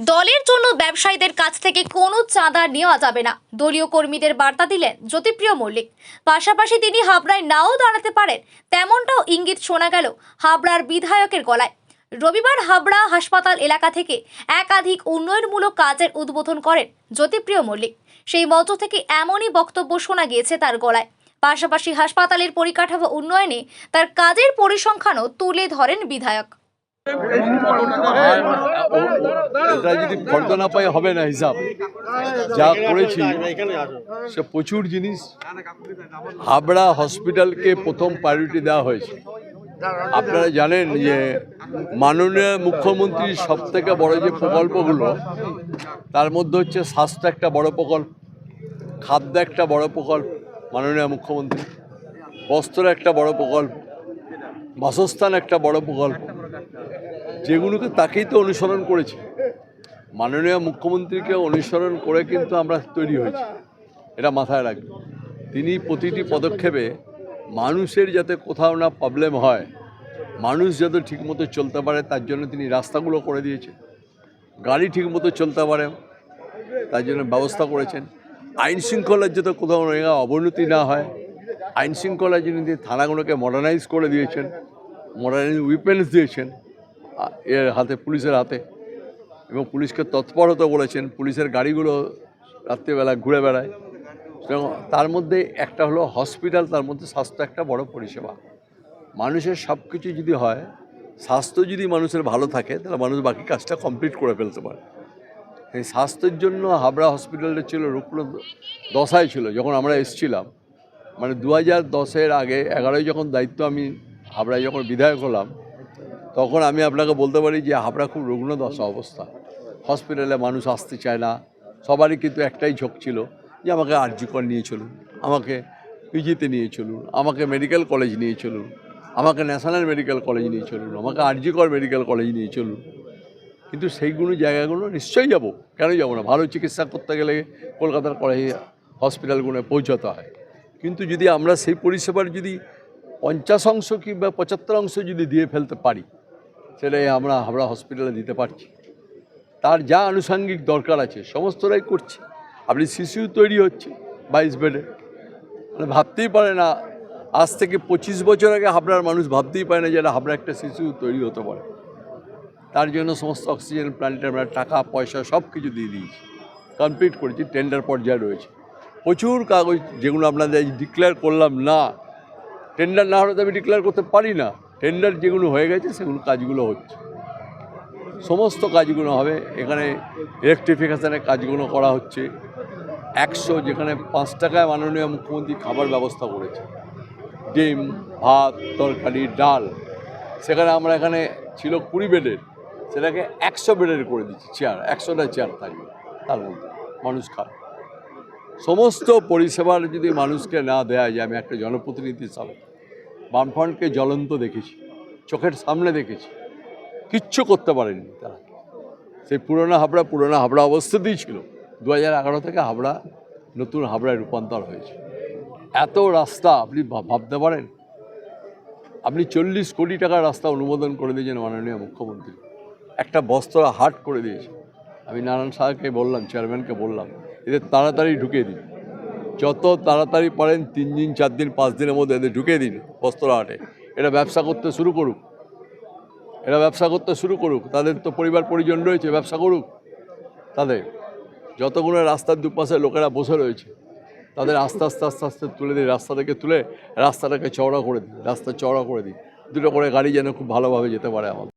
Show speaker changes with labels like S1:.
S1: দলের জন্য ব্যবসায়ীদের কাছ থেকে কোনো চাঁদা নেওয়া যাবে না, দলীয় কর্মীদের বার্তা দিলেন জ্যোতিপ্রিয় মল্লিক। পাশাপাশি তিনি হাবড়ায় নাও দাঁড়াতে পারেন, তেমনটাও ইঙ্গিত শোনা গেল হাবড়ার বিধায়কের গলায়। রবিবার হাবড়া হাসপাতাল এলাকা থেকে একাধিক উন্নয়নমূলক কাজের উদ্বোধন করেন জ্যোতিপ্রিয় মল্লিক। সেই মঞ্চ থেকে এমনই বক্তব্য শোনা গিয়েছে তার গলায়। পাশাপাশি হাসপাতালের পরিকাঠামো উন্নয়নে তার কাজের পরিসংখ্যানও তুলে ধরেন বিধায়ক।
S2: এটা যদি ফর্দ না পাই হবে না, হিসাব যা করেছি সে প্রচুর জিনিস। হাবড়া হসপিটালকে প্রথম প্রায়োরিটি দেওয়া হয়েছে। আপনারা জানেন যে মাননীয় মুখ্যমন্ত্রীর সব থেকে বড় যে প্রকল্পগুলো, তার মধ্যে হচ্ছে স্বাস্থ্য একটা বড় প্রকল্প, খাদ্য একটা বড় প্রকল্প মাননীয় মুখ্যমন্ত্রী, বস্ত্র একটা বড় প্রকল্প, বাসস্থান একটা বড় প্রকল্প, যেগুলোকে তাকেই তো অনুসরণ করেছে। মাননীয় মুখ্যমন্ত্রীকে অনুসরণ করে কিন্তু আমরা তৈরি হয়েছি, এটা মাথায় রাখবেন। তিনি প্রতিটি পদক্ষেপে মানুষের যাতে কোথাও না প্রবলেম হয়, মানুষ যাতে ঠিকমতো চলতে পারে, তার জন্য তিনি রাস্তাগুলো করে দিয়েছেন। গাড়ি ঠিকমতো চলতে পারে তার জন্য ব্যবস্থা করেছেন। আইন শৃঙ্খলার যাতে কোথাও অবনতি না হয়, আইন শৃঙ্খলার জন্য তিনি থানাগুলোকে মডার্নাইজ করে দিয়েছেন, মডার্নাইজ উইপেন্স দিয়েছেন এর হাতে, পুলিশের হাতে, এবং পুলিশকে তৎপর হতে বলেছেন। পুলিশের গাড়িগুলো রাত্রিবেলা ঘুরে বেড়ায়। এবং তার মধ্যে একটা হলো হসপিটাল, তার মধ্যে স্বাস্থ্য একটা বড় পরিষেবা। মানুষের সব কিছু যদি হয়, স্বাস্থ্য যদি মানুষের ভালো থাকে, তাহলে মানুষ বাকি কাজটা কমপ্লিট করে ফেলতে পারে। এই স্বাস্থ্যের জন্য হাবড়া হসপিটালটা ছিল রুগ্ন দশায় ছিল যখন আমরা এসেছিলাম, মানে 2010-এর আগে 11-ই যখন দায়িত্ব আমি হাবড়ায় যখন বিধায়ক হলাম, তখন আমি আপনাকে বলতে পারি যে হাবড়া খুব রুগ্ন দশা অবস্থা। হসপিটালে মানুষ আসতে চায় না। সবারই কিন্তু একটাই ঝোঁক ছিল যে আমাকে আরজিকর নিয়ে চলুন, আমাকে পিজিতে নিয়ে চলুন, আমাকে মেডিকেল কলেজ নিয়ে চলুন, আমাকে ন্যাশনাল মেডিকেল কলেজ নিয়ে চলুন, আমাকে আরজিকর মেডিকেল কলেজ নিয়ে চলুন। কিন্তু সেইগুলো জায়গাগুলো নিশ্চয়ই যাব, কেন যাব না? ভালো চিকিৎসা করতে গেলে কলকাতার কলেজ হসপিটালগুলো পৌঁছাতে হয়। কিন্তু যদি আমরা সেই পরিষেবার যদি 50% কিংবা 75% যদি দিয়ে ফেলতে পারি, সেটাই আমরা হাবড়া হসপিটালে দিতে পারছি। তার যা আনুষঙ্গিক দরকার আছে সমস্তটাই করছি। আপনি শিশু তৈরি হচ্ছে 22 বেডে, মানে ভাবতেই পারে না। আজ থেকে 25 বছর আগে হাবড়ার মানুষ ভাবতেই পারে না যে হাবড়া একটা শিশু তৈরি হতে পারে। তার জন্য সমস্ত অক্সিজেন প্ল্যান্টে আমরা টাকা পয়সা সব কিছু দিয়ে দিয়েছি, কমপ্লিট করেছি, টেন্ডার পর্যায়ে রয়েছে। প্রচুর কাগজ যেগুলো আপনাদের ডিক্লেয়ার করলাম না, টেন্ডার না হলে তো আমি ডিক্লেয়ার করতে পারি না। টেন্ডার যেগুলো হয়ে গেছে সেগুলো কাজগুলো হচ্ছে, সমস্ত কাজগুলো হবে। এখানে ইলেকট্রিফিকেশানের কাজগুলো করা হচ্ছে। 100 যেখানে 5 টাকায় মাননীয় মুখ্যমন্ত্রী খাবার ব্যবস্থা করেছে, ডিম, ভাত, তরকারি, ডাল, সেখানে আমরা এখানে ছিল 20 বেডের, সেটাকে 100 বেডের করে দিচ্ছি। চেয়ার 100টা চেয়ার থাকবে, তার মধ্যে মানুষ খায়। সমস্ত পরিষেবার যদি মানুষকে না দেওয়া যায়, আমি একটা জনপ্রতিনিধি হিসাবে বামফ্রন্টকে জ্বলন্ত দেখেছি, চোখের সামনে দেখেছি, কিচ্ছু করতে পারেনি তারা। সেই পুরোনো হাবড়া অবস্থাতেই ছিল। 2011 থেকে হাবড়া নতুন হাবড়ায় রূপান্তর হয়েছে। এত রাস্তা আপনি ভাবতে পারেন? আপনি 40 কোটি টাকার রাস্তা অনুমোদন করে দিয়েছেন মাননীয় মুখ্যমন্ত্রী, একটা বস্ত্র হাট করে দিয়েছে। আমি নারায়ণ সাহাকে বললাম, চেয়ারম্যানকে বললাম, এদের তাড়াতাড়ি ঢুকিয়ে দিন, যত তাড়াতাড়ি পারেন 3 দিন 4 দিন 5 দিনের মধ্যে এদের ঢুকিয়ে দিন বস্ত্র হাটে। এটা ব্যবসা করতে শুরু করুক, তাদের তো পরিবার পরিজন রয়েছে, ব্যবসা করুক। তাদের যতগুলো রাস্তার দুপাশে লোকেরা বসে রয়েছে, তাদের আস্তে আস্তে তুলে দিই, রাস্তাটাকে চওড়া করে দিই, রাস্তা চওড়া করে দিই, দুটো করে গাড়ি যেন খুব ভালোভাবে যেতে পারে আমাদের।